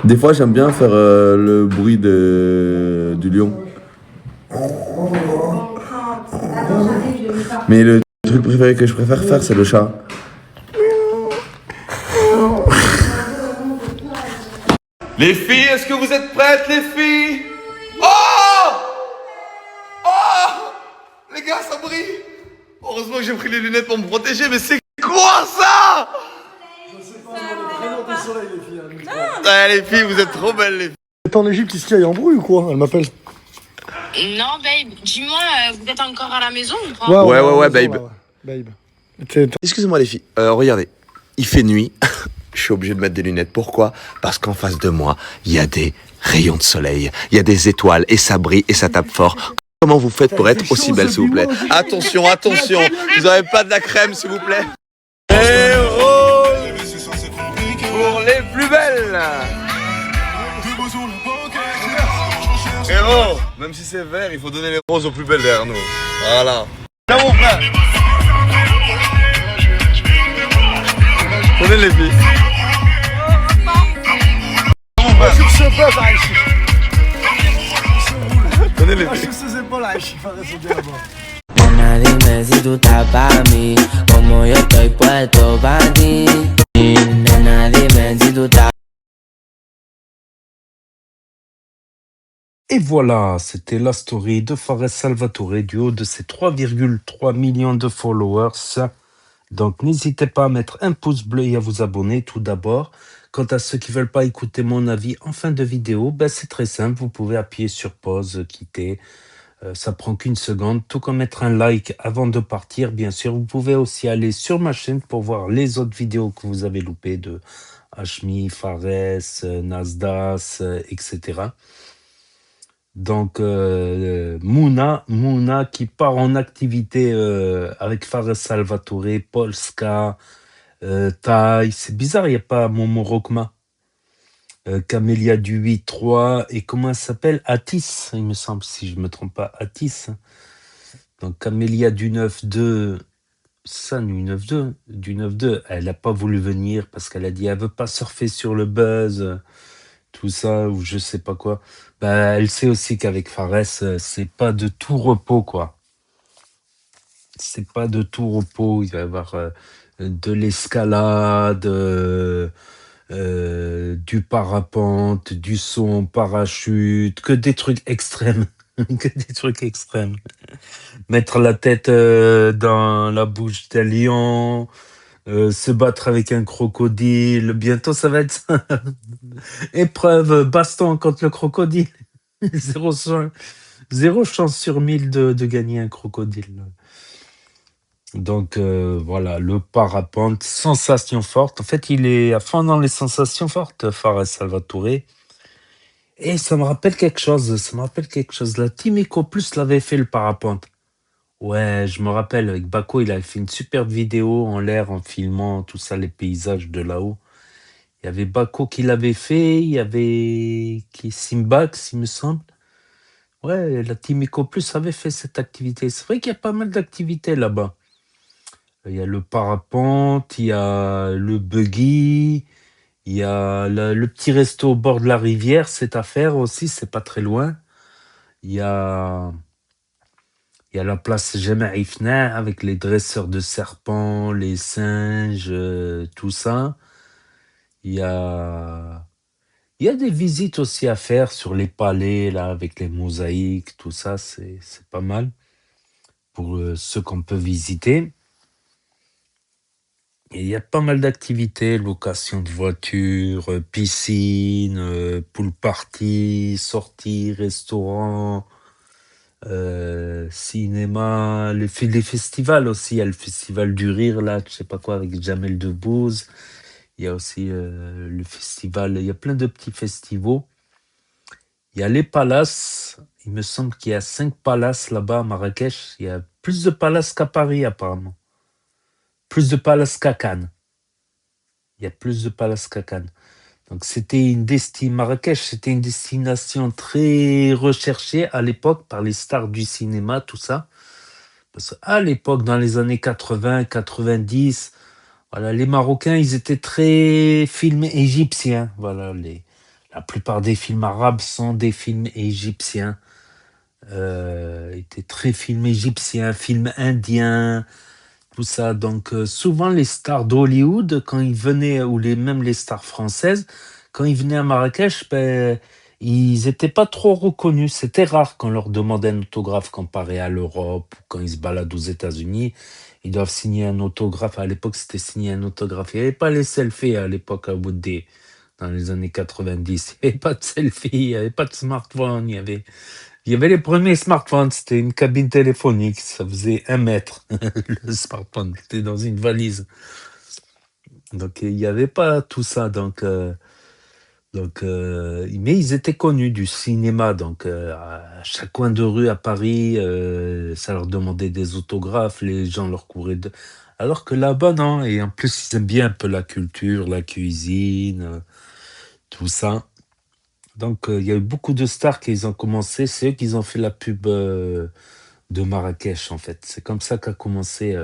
Des fois, j'aime bien faire le bruit du lion. Mais le truc préféré que je préfère faire, c'est le chat. Les filles, est-ce que vous êtes prêtes, les filles? Oh! Oh! Les gars, ça brille! Heureusement que j'ai pris les lunettes pour me protéger, mais c'est quoi ça? Je sais pas, vraiment du soleil, les filles. Ah, les filles, vous êtes trop belles, les filles. T'es en Égypte, ici, il y a embrouille ou quoi? Elle m'appelle. Non, babe, dis-moi, vous êtes encore à la maison ou pas? Ouais, babe. Là, ouais. Babe. Excusez-moi, les filles. Regardez, il fait nuit. Je suis obligé de mettre des lunettes. Pourquoi? Parce qu'en face de moi, il y a des rayons de soleil, il y a des étoiles, et ça brille, et ça tape fort. Comment vous faites pour être aussi belle, s'il vous plaît? Attention, attention, vous avez pas de la crème, s'il vous plaît. Et rose pour les plus belles. Et oh, même si c'est vert, il faut donner les roses aux plus belles derrière nous. Voilà. Là, mon frère. Tenez les filles. Tenez les filles. Nena, dime si tú estás pa' mí, como yo estoy puesto pa' ti. Nena, dime si tú estás. Et voilà, c'était la story de Fares Salvatore du haut de ses 3,3 millions de followers. Donc n'hésitez pas à mettre un pouce bleu et à vous abonner tout d'abord. Quant à ceux qui veulent pas écouter mon avis en fin de vidéo, ben c'est très simple, vous pouvez appuyer sur pause, quitter. Ça prend qu'une seconde, tout comme mettre un like avant de partir. Bien sûr, vous pouvez aussi aller sur ma chaîne pour voir les autres vidéos que vous avez loupées de Hashmi, Fares, Nasdas, etc. Donc, Mouna qui part en activité avec Fares Salvatore, Polska, Thaï. C'est bizarre, il n'y a pas Momo Rokma. Camélia du 8-3 et comment elle s'appelle? Atis, il me semble, si je ne me trompe pas, Atis. Donc Camélia du 9-2, ça, du 9-2, elle n'a pas voulu venir parce qu'elle a dit elle veut pas surfer sur le buzz, tout ça, ou je sais pas quoi. Bah, elle sait aussi qu'avec Fares, c'est pas de tout repos, quoi. C'est pas de tout repos, il va y avoir de l'escalade, du parapente, du saut en parachute, que des trucs extrêmes. Que des trucs extrêmes. Mettre la tête dans la bouche d'un lion, se battre avec un crocodile. Bientôt, ça va être ça. Épreuve baston contre le crocodile. Zéro chance sur 1000 de gagner un crocodile. Donc voilà, le parapente, sensation forte. En fait, il est à fond dans les sensations fortes, Fares Salvatore. Et ça me rappelle quelque chose, ça me rappelle quelque chose. La Team Eco Plus l'avait fait le parapente. Ouais, je me rappelle, avec Bako, il avait fait une superbe vidéo en l'air, en filmant tout ça, les paysages de là-haut. Il y avait Bako qui l'avait fait, il y avait Simbax, il me semble. Ouais, la Team Eco Plus avait fait cette activité. C'est vrai qu'il y a pas mal d'activités là-bas. Il y a le parapente, il y a le buggy, il y a le petit resto au bord de la rivière, c'est à faire aussi, c'est pas très loin. Il y a, il y a la place Jemaa Ifna avec les dresseurs de serpents, les singes, tout ça. Il y a, il y a des visites aussi à faire sur les palais, là, avec les mosaïques, tout ça, c'est pas mal pour ceux qu'on peut visiter. Et il y a pas mal d'activités, location de voitures, piscine, pool party, sorties, restaurants, cinéma, les festivals aussi. Il y a le festival du rire, là, je sais pas quoi, avec Jamel Debbouze. Il y a aussi le festival, il y a plein de petits festivals. Il y a les palaces. Il me semble qu'il y a 5 palaces là-bas à Marrakech. Il y a plus de palaces qu'à Paris, apparemment. Plus de palaces qu'à Cannes. Il y a plus de palaces qu'à Cannes. Donc Marrakech, c'était une destination très recherchée à l'époque par les stars du cinéma, tout ça. Parce qu'à l'époque, dans les années 80, 90, voilà, les Marocains, ils étaient très films égyptiens. Voilà, la plupart des films arabes sont des films égyptiens. Étaient très films égyptiens, films indiens, tout ça. Donc, souvent, les stars d'Hollywood, quand ils venaient, même les stars françaises, quand ils venaient à Marrakech, ben, ils n'étaient pas trop reconnus. C'était rare qu'on leur demandait un autographe comparé à l'Europe, ou quand ils se baladent aux États-Unis. Ils doivent signer un autographe. À l'époque, c'était signer un autographe. Il n'y avait pas les selfies à l'époque à Woodé, dans les années 90. Il n'y avait pas de selfie, il n'y avait pas de smartphone. Il y avait les premiers smartphones, c'était une cabine téléphonique, ça faisait 1 mètre, le smartphone, c'était dans une valise. Donc il n'y avait pas tout ça, mais ils étaient connus du cinéma, donc à chaque coin de rue à Paris, ça leur demandait des autographes, les gens leur couraient de... Alors que là-bas, non, et en plus ils aiment bien un peu la culture, la cuisine, tout ça. Donc, il y a eu beaucoup de stars qui ont commencé. C'est eux qui ont fait la pub de Marrakech, en fait. C'est comme ça qu'a commencé.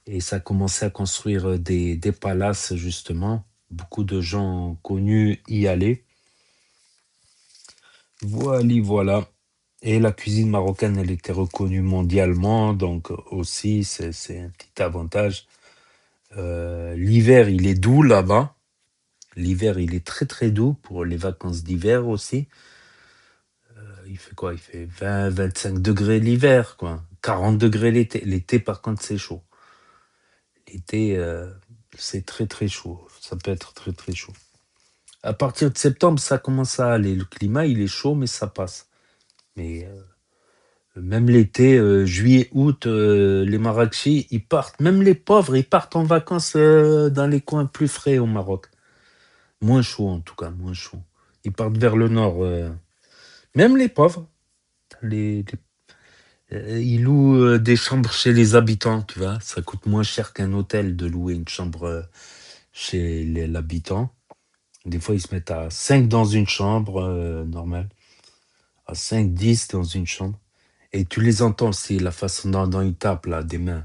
Et ça a commencé à construire des palaces, justement. Beaucoup de gens connus y allaient. Voilà. Et la cuisine marocaine, elle était reconnue mondialement. Donc, aussi, c'est un petit avantage. L'hiver, il est doux là-bas. L'hiver, il est très, très doux pour les vacances d'hiver aussi. Il fait quoi? Il fait 20, 25 degrés l'hiver, quoi. 40 degrés l'été. L'été, par contre, c'est chaud. L'été, c'est très, très chaud. Ça peut être très, très chaud. À partir de septembre, ça commence à aller. Le climat, il est chaud, mais ça passe. Mais même l'été, juillet, août, les Marrakechis, ils partent. Même les pauvres, ils partent en vacances dans les coins plus frais au Maroc. Moins chaud, en tout cas, moins chaud. Ils partent vers le nord. Même les pauvres. Les Ils louent des chambres chez les habitants, tu vois. Ça coûte moins cher qu'un hôtel de louer une chambre chez l'habitant. Des fois, ils se mettent à 5 dans une chambre normale, à 5, 10 dans une chambre. Et tu les entends aussi, la façon dont ils tapent là, des mains.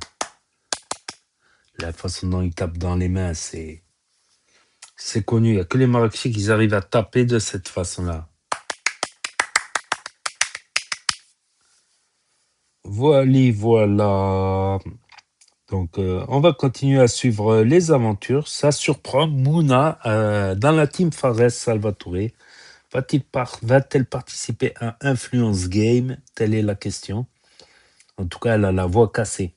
La façon dont ils tapent dans les mains, c'est connu. Il n'y a que les Marrakechis qui arrivent à taper de cette façon-là. Voilà. Donc, on va continuer à suivre les aventures. Ça surprend Mouna dans la team Fares Salvatore. Va-t-elle participer à Influence Game? Telle est la question. En tout cas, elle a la voix cassée.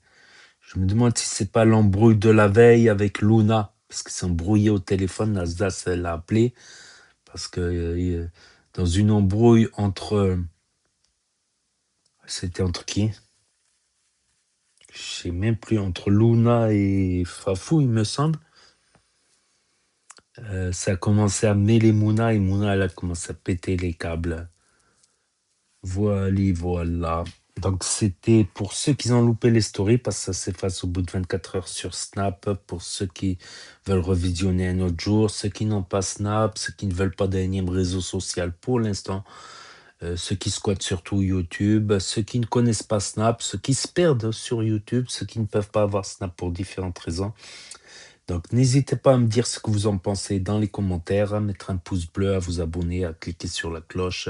Je me demande si c'est pas l'embrouille de la veille avec Luna, parce qu'ils sont brouillés au téléphone. Nasdaq l'a appelé parce que dans une embrouille entre, c'était entre qui? Je sais même plus, entre Luna et Fafou, il me semble. Ça a commencé à mêler Mouna et Mouna, elle a commencé à péter les câbles. Voilà. Donc, c'était pour ceux qui ont loupé les stories, parce que ça s'efface au bout de 24 heures sur Snap, pour ceux qui veulent revisionner un autre jour, ceux qui n'ont pas Snap, ceux qui ne veulent pas d'énième réseau social pour l'instant, ceux qui squattent surtout YouTube, ceux qui ne connaissent pas Snap, ceux qui se perdent sur YouTube, ceux qui ne peuvent pas avoir Snap pour différentes raisons. Donc, n'hésitez pas à me dire ce que vous en pensez dans les commentaires, à mettre un pouce bleu, à vous abonner, à cliquer sur la cloche.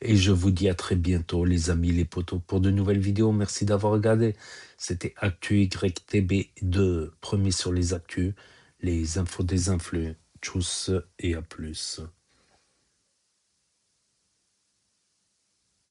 Et je vous dis à très bientôt, les amis, les potos, pour de nouvelles vidéos. Merci d'avoir regardé. C'était Actu YTB2, premier sur les actus, les infos des influx. Tchuss et à plus.